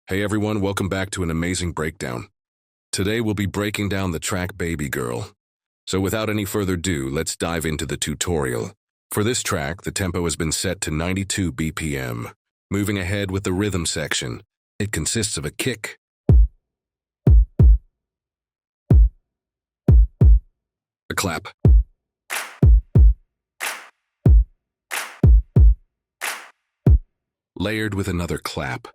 Hey everyone, welcome back to an amazing breakdown. Today we'll be breaking down the track Baby Girl. So without any further ado, let's dive into the tutorial. For this track, the tempo has been set to 92 BPM. Moving ahead with the rhythm section, it consists of a kick, a clap, layered with another clap,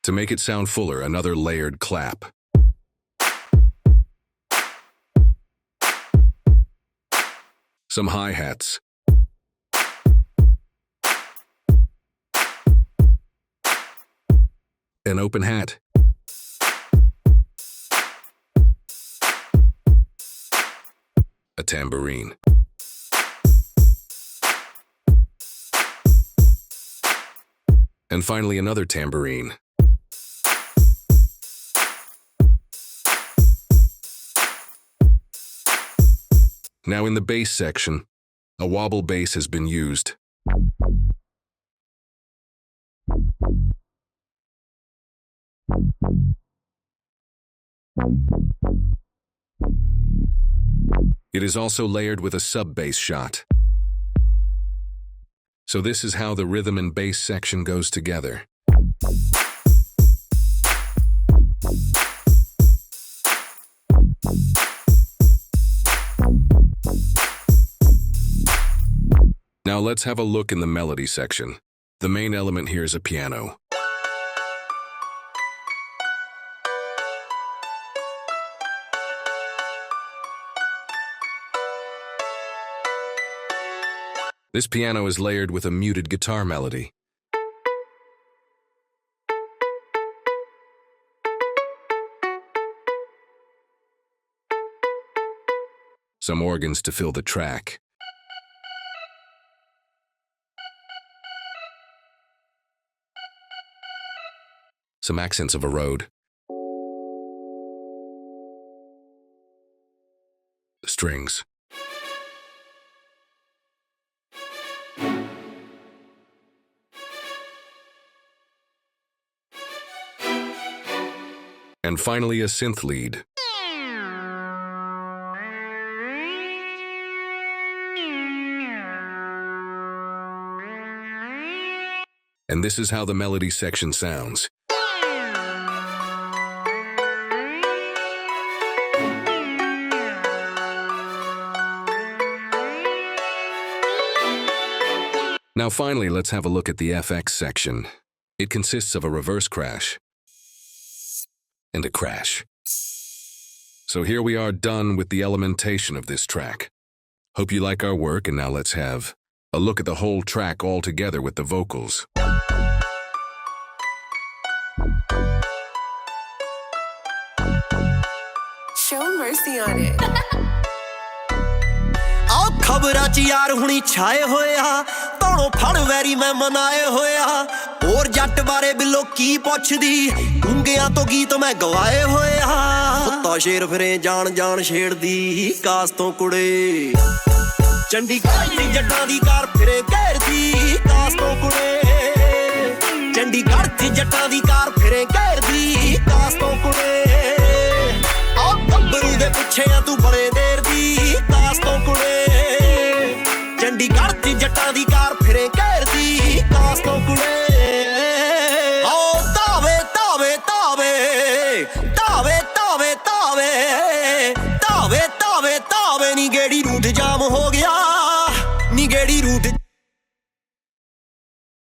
to make it sound fuller, another layered clap. Some hi-hats. An open hat. A tambourine. And finally another tambourine. Now in the bass section, a wobble bass has been used. It is also layered with a sub-bass shot. So this is how the rhythm and bass section goes together. Now let's have a look in the melody section. The main element here is a piano. This piano is layered with a muted guitar melody. Some organs to fill the track. Some accents of a road. The strings. And finally, a synth lead. And this is how the melody section sounds. Now finally, let's have a look at the FX section. It consists of a reverse crash and a crash. So here we are done with the elementation of this track. Hope you like our work, and now let's have a look at the whole track all together with the vocals. Show mercy on it. खबरां च यार हुणी छाए होया तोड़ों फड़ vary मैं मनाए होया और जट बारे बिलो की पुछदी गूंगियां तो गीत मैं गवाए होया सुत्ता शेर फिरे जान जान छेड़दी कास तो कुड़े चंडीगढ़ दी जट्टां दी कार फिरे घेरदी कास तो कुड़े चंडीगढ़ दी जट्टां दी कार फिरे घेरदी कास तो कुड़े आ गब्बरू दे पिछे आ तू बड़े देर दी कास तो कुड़े चंडीगढ़ दी जट्टां दी कार फिरे घेरदी कास तो कुड़े ओ तावे तावे तावे तावे तावे तावे तावे तावे तावे नी गेड़ी रूट जाम हो गया नी गेड़ी रूट